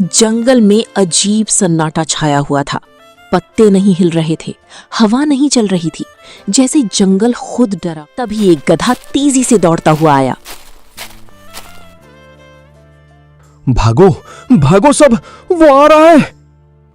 जंगल में अजीब सन्नाटा छाया हुआ था। पत्ते नहीं हिल रहे थे, हवा नहीं चल रही थी, जैसे जंगल खुद डरा। तभी एक गधा तेजी से दौड़ता हुआ आया। भागो भागो सब, वो आ रहा है।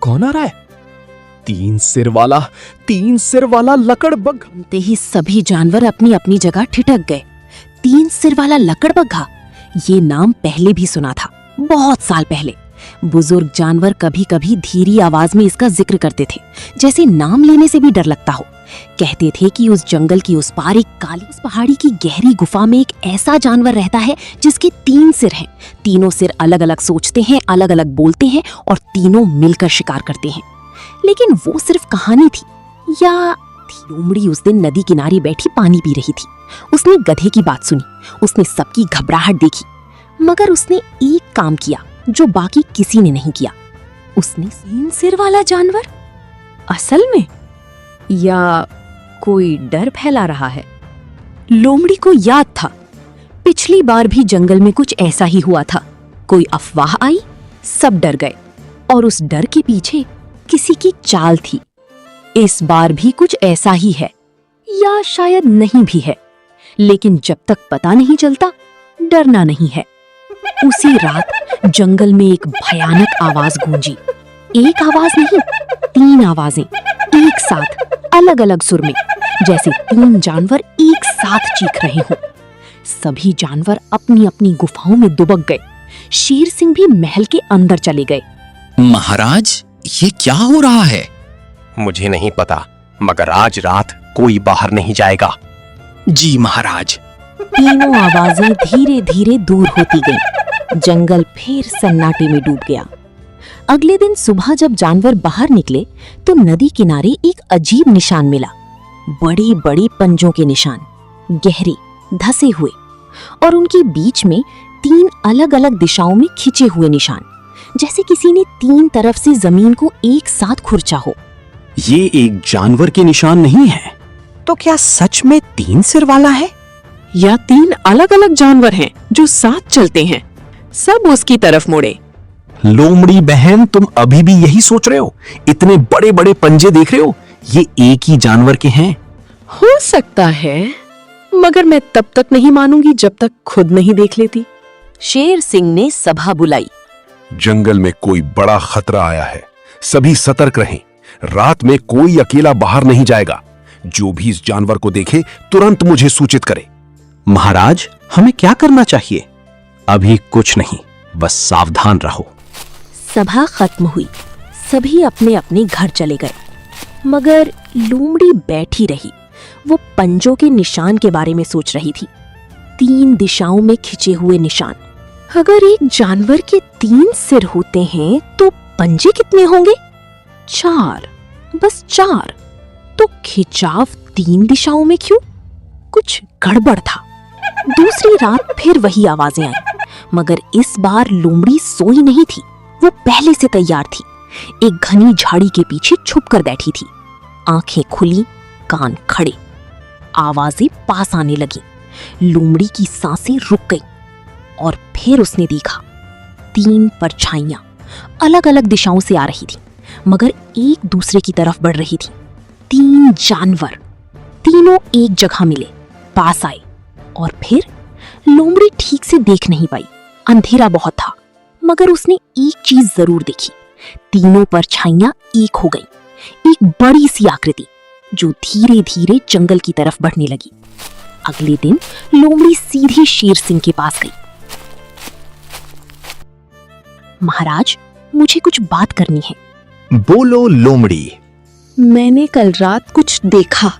कौन आ रहा है? तीन सिर वाला लकड़बग्घा। सुनते ही सभी जानवर अपनी अपनी जगह ठिठक गए। तीन सिर वाला लकड़बग्घा, ये नाम पहले भी सुना था, बहुत साल पहले। बुजुर्ग जानवर कभी कभी धीरी आवाज में इसका जिक्र करते थे, जैसे नाम लेने से भी डर लगता हो। कहते थे कि उस जंगल की उस पार एक काली उस पहाड़ी की गहरी गुफा में एक ऐसा जानवर रहता है जिसके तीन सिर हैं। तीनों सिर अलग अलग सोचते हैं, अलग अलग बोलते हैं और तीनों मिलकर शिकार करते हैं। लेकिन वो सिर्फ कहानी थी या थी? लोमड़ी उस दिन नदी किनारे बैठी पानी पी रही थी। उसने गधे की बात सुनी, उसने सबकी घबराहट देखी, मगर उसने एक काम किया जो बाकी किसी ने नहीं किया। उसने तीन सिर वाला जानवर असल में या कोई डर फैला रहा है? लोमड़ी को याद था, पिछली बार भी जंगल में कुछ ऐसा ही हुआ था। कोई अफवाह आई, सब डर गए और उस डर के पीछे किसी की चाल थी। इस बार भी कुछ ऐसा ही है या शायद नहीं भी है, लेकिन जब तक पता नहीं चलता डरना नहीं है। उसी रात जंगल में एक भयानक आवाज गूंजी। एक आवाज नहीं, तीन आवाजें एक साथ, अलग अलग सुर में, जैसे तीन जानवर एक साथ चीख रहे हों। सभी जानवर अपनी अपनी गुफाओं में दुबक गए। शेर सिंह भी महल के अंदर चले गए। महाराज, ये क्या हो रहा है? मुझे नहीं पता, मगर आज रात कोई बाहर नहीं जाएगा। जी महाराज। तीनों आवाजें धीरे धीरे दूर होती गईं। जंगल फिर सन्नाटे में डूब गया। अगले दिन सुबह जब जानवर बाहर निकले तो नदी किनारे एक अजीब निशान मिला। बड़े बड़े पंजों के निशान, गहरे, धसे हुए, और उनके बीच में तीन अलग अलग दिशाओं में खिंचे हुए निशान, जैसे किसी ने तीन तरफ से जमीन को एक साथ खुरचा हो। ये एक जानवर के निशान नहीं है, तो क्या सच में तीन सिर वाला है? या तीन अलग अलग जानवर हैं जो साथ चलते हैं, सब उसकी तरफ मुड़े। लोमड़ी बहन, तुम अभी भी यही सोच रहे हो? इतने बड़े बड़े पंजे देख रहे हो? ये एक ही जानवर के हैं। हो सकता है, मगर मैं तब तक नहीं मानूंगी जब तक खुद नहीं देख लेती। शेर सिंह ने सभा बुलाई। जंगल में कोई बड़ा खतरा आया है, सभी सतर्क रहें। रात में कोई अकेला बाहर नहीं जाएगा। जो भी इस जानवर को देखे तुरंत मुझे सूचित करे। महाराज, हमें क्या करना चाहिए? अभी कुछ नहीं, बस सावधान रहो। सभा खत्म हुई, सभी अपने अपने घर चले गए, मगर लोमड़ी बैठी रही। वो पंजों के निशान के बारे में सोच रही थी। तीन दिशाओं में खिंचे हुए निशान। अगर एक जानवर के तीन सिर होते हैं तो पंजे कितने होंगे? चार, बस चार। तो खिंचाव तीन दिशाओं में क्यों? कुछ गड़बड़ था। दूसरी रात फिर वही आवाजें आई, मगर इस बार लोमड़ी सोई नहीं थी। वो पहले से तैयार थी। एक घनी झाड़ी के पीछे छुपकर बैठी थी, आंखें खुली, कान खड़े। आवाजें पास आने लगी। लोमड़ी की सांसें रुक गईं और फिर उसने देखा तीन परछाइयां अलग अलग दिशाओं से आ रही थी, मगर एक दूसरे की तरफ बढ़ रही थी। तीन जानवर, तीनों एक जगह मिले, पास आए, और फिर लोमड़ी ठीक से देख नहीं पाई, अंधेरा बहुत था। मगर उसने एक चीज जरूर देखी, तीनों परछाइयां एक हो गईं। एक बड़ी सी आकृति जो धीरे धीरे जंगल की तरफ बढ़ने लगी। अगले दिन लोमड़ी सीधे शेर सिंह के पास गई। महाराज, मुझे कुछ बात करनी है। बोलो लोमड़ी। मैंने कल रात कुछ देखा।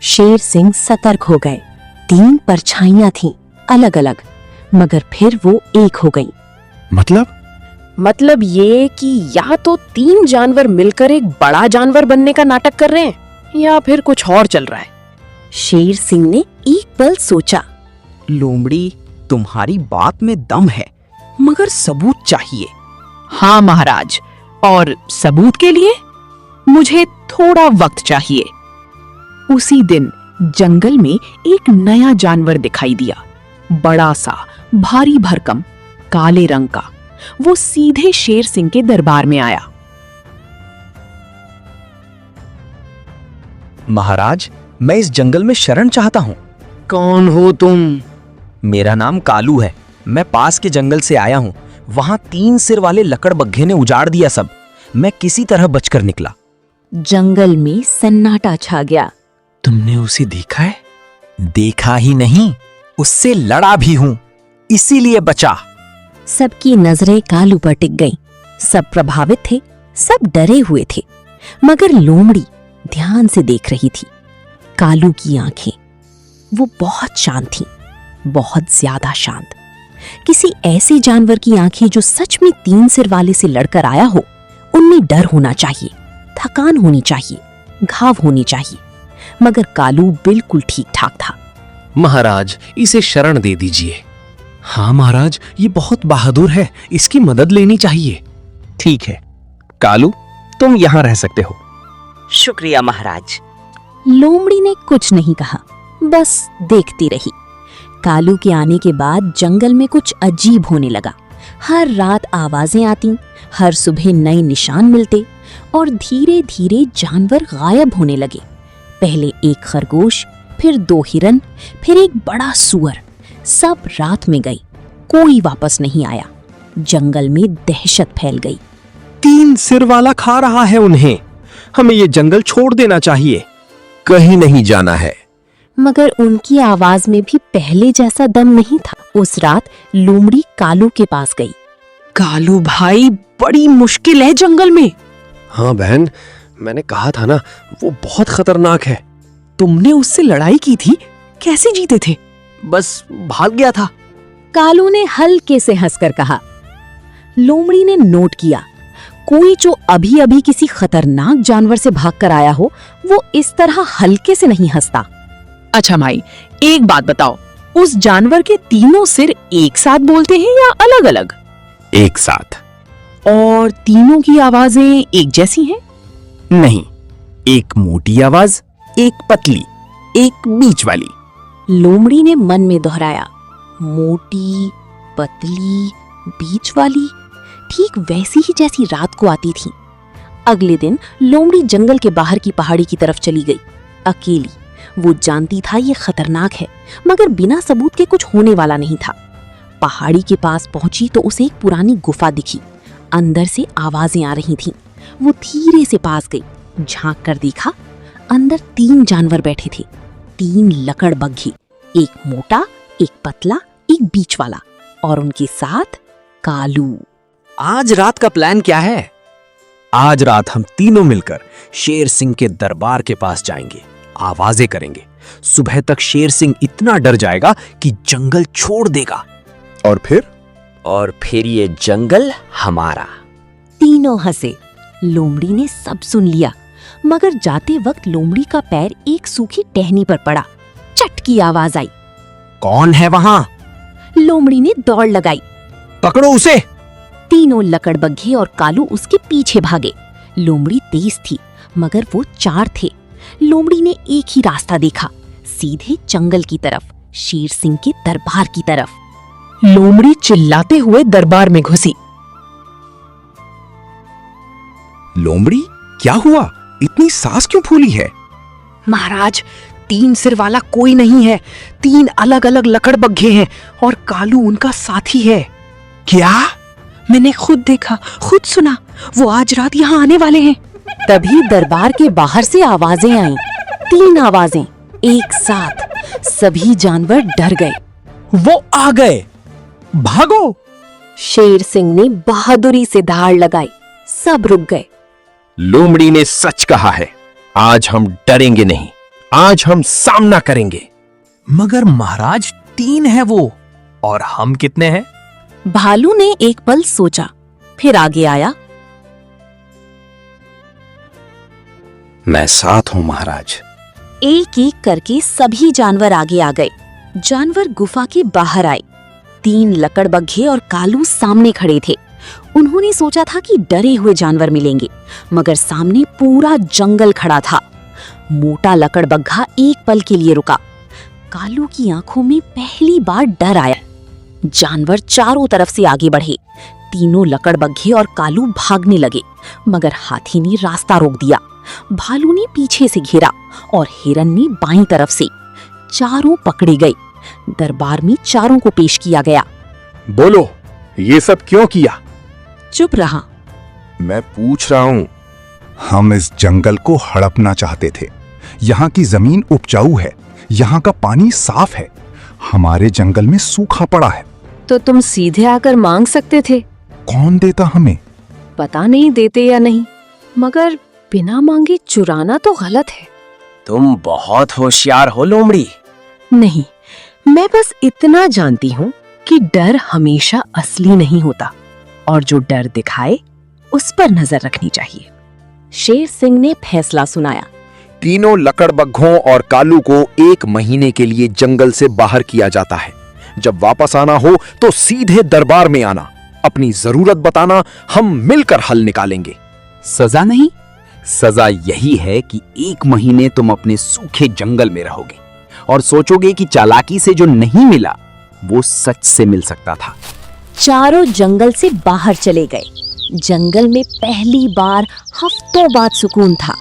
शेर सिंह सतर्क हो गए। तीन परछाइयां थीं, अलग अलग, मगर फिर वो एक हो गईं। मतलब ये कि या तो तीन जानवर मिलकर एक बड़ा जानवर बनने का नाटक कर रहे हैं या फिर कुछ और चल रहा है। शेर सिंह ने एक पल सोचा। लोमड़ी, तुम्हारी बात में दम है, मगर सबूत चाहिए। हाँ महाराज, और सबूत के लिए मुझे थोड़ा वक्त चाहिए। उसी दिन जंगल में एक नया जानवर दिखाई दिया। बड़ा सा, भारी भरकम, काले रंग का, वो सीधे शेर सिंह के दरबार में आया। महाराज, मैं इस जंगल में शरण चाहता हूँ। कौन हो तुम? मेरा नाम कालू है। मैं पास के जंगल से आया हूँ। वहां 3 सिर वाले लकड़बग्घे ने उजाड़ दिया सब। मैं किसी तरह बचकर निकला। जंगल में सन्नाटा छा गया। तुमने उसे देखा है? देखा ही नहीं, उससे लड़ा भी हूं, इसीलिए बचा। सबकी नजरें कालू पर टिक गईं। सब प्रभावित थे, सब डरे हुए थे, मगर लोमड़ी ध्यान से देख रही थी। कालू की आंखें, वो बहुत शांत थीं, बहुत ज्यादा शांत। किसी ऐसे जानवर की आंखें जो सच में 3 सिर वाले से लड़कर आया हो, उनमें डर होना चाहिए, थकान होनी चाहिए, घाव होनी चाहिए, मगर कालू बिल्कुल ठीक ठाक था। महाराज, इसे शरण दे दीजिए। हाँ महाराज, ये बहुत बहादुर है, इसकी मदद लेनी चाहिए। ठीक है कालू, तुम यहां रह सकते हो। शुक्रिया महाराज। लोमड़ी ने कुछ नहीं कहा, बस देखती रही। कालू के आने के बाद जंगल में कुछ अजीब होने लगा। हर रात आवाजें आती, हर सुबह नए निशान मिलते और धीरे धीरे जानवर गायब होने लगे। पहले एक खरगोश, फिर 2 हिरन, फिर एक बड़ा सूअर। सब रात में गई, कोई वापस नहीं आया। जंगल में दहशत फैल गई। 3 सिर वाला खा रहा है उन्हें। हमें ये जंगल छोड़ देना चाहिए। कहीं नहीं जाना है। मगर उनकी आवाज में भी पहले जैसा दम नहीं था। उस रात लोमड़ी कालू के पास गई। कालू भाई, बड़ी मुश्किल है जंगल में। हाँ बहन, मैंने कहा था ना, वो बहुत खतरनाक है। तुमने उससे लड़ाई की थी, कैसे जीते थे? बस भाग गया था। कालू ने हल्के से हंसकर कहा। लोमड़ी ने नोट किया, कोई जो अभी अभी किसी खतरनाक जानवर से भागकर आया हो, वो इस तरह हल्के से नहीं हंसता। अच्छा माई, एक बात बताओ, उस जानवर के तीनों सिर एक साथ बोलते हैं या अलग अलग? एक साथ। और तीनों की आवाजें एक जैसी हैं? नहीं, एक मोटी आवाज, एक पतली, एक बीच वाली। लोमड़ी ने मन में दोहराया, मोटी, पतली, बीच वाली, ठीक वैसी ही जैसी रात को आती थी। अगले दिन लोमड़ी जंगल के बाहर की पहाड़ी की तरफ चली गई, अकेली। वो जानती था ये खतरनाक है, मगर बिना सबूत के कुछ होने वाला नहीं था। पहाड़ी के पास पहुंची तो उसे एक पुरानी गुफा दिखी। अंदर से आवाजें आ रही थीं। वो धीरे से पास गई, झांक कर देखा, अंदर 3 जानवर बैठे थे। 3 लकड़बग्घे, एक मोटा, एक पतला, एक बीच वाला, और उनके साथ कालू। आज रात का प्लान क्या है? आज रात हम तीनों मिलकर शेर सिंह के दरबार के पास जाएंगे, आवाजें करेंगे। सुबह तक शेर सिंह इतना डर जाएगा कि जंगल छोड़ देगा। और फिर ये जंगल हमारा। तीनों हंसे। लोमड़ी ने सब सुन लिया, मगर जाते वक्त लोमड़ी का पैर एक सूखी टहनी पर पड़ा। चट की आवाज आई। कौन है वहां? लोमड़ी ने दौड़ लगाई। पकड़ो उसे। तीनों लकड़बग्घे और कालू उसके पीछे भागे। लोमड़ी तेज थी, मगर वो 4 थे। लोमड़ी ने एक ही रास्ता देखा, सीधे जंगल की तरफ, शेर सिंह के दरबार की तरफ। लोमड़ी चिल्लाते हुए दरबार में घुसी। लोमड़ी, क्या हुआ? इतनी सांस क्यों फूली है? महाराज, 3 सिर वाला कोई नहीं है। 3 अलग अलग लकड़बग्घे हैं और कालू उनका साथी है। क्या? मैंने खुद देखा, खुद सुना। वो आज रात यहाँ आने वाले हैं। तभी दरबार के बाहर से आवाजें आईं। 3 आवाजें एक साथ। सभी जानवर डर गए। वो आ गए, भागो। शेर सिंह ने बहादुरी से धाड़ लगाई। सब रुक गए। लोमड़ी ने सच कहा है, आज हम डरेंगे नहीं, आज हम सामना करेंगे। मगर महाराज, 3 है वो, और हम कितने हैं? भालू ने एक पल सोचा, फिर आगे आया। मैं साथ हूं महाराज। एक एक करके सभी जानवर आगे आ गए। जानवर गुफा के बाहर आए। 3 लकड़बग्घे और कालू सामने खड़े थे। उन्होंने सोचा था कि डरे हुए जानवर मिलेंगे, मगर सामने पूरा जंगल खड़ा था। मोटा लकड़बग्घा एक पल के लिए रुका। कालू की आंखों में पहली बार डर आया। जानवर चारों तरफ से आगे बढ़े। तीनों लकड़बग्घे और कालू भागने लगे, मगर हाथी ने रास्ता रोक दिया। भालू ने पीछे से घेरा और हिरन ने बाईं तरफ से। चारों पकड़े गए। दरबार में चारों को पेश किया गया। बोलो, ये सब क्यों किया? चुप रहा। मैं पूछ रहा हूं। हम इस जंगल को हड़पना चाहते थे। यहाँ की जमीन उपजाऊ है, यहाँ का पानी साफ है। हमारे जंगल में सूखा पड़ा है। तो तुम सीधे आकर मांग सकते थे। कौन देता हमें? पता नहीं देते या नहीं, मगर बिना मांगे चुराना तो गलत है। तुम बहुत होशियार हो लोमड़ी। नहीं, मैं बस इतना जानती हूँ कि डर हमेशा असली नहीं होता, और जो डर दिखाए उस पर नजर रखनी चाहिए। शेर सिंह ने फैसला सुनाया। तीनों लकड़बग्घों और कालू को 1 महीने के लिए जंगल से बाहर किया जाता है। जब वापस आना हो तो सीधे दरबार में आना, अपनी जरूरत बताना, हम मिलकर हल निकालेंगे। सजा नहीं, सजा यही है कि 1 महीने तुम अपने सूखे जंगल में रहोगे और सोचोगे कि चालाकी से जो नहीं मिला वो सच से मिल सकता था। चारों जंगल से बाहर चले गए। जंगल में पहली बार हफ्तों बाद सुकून था।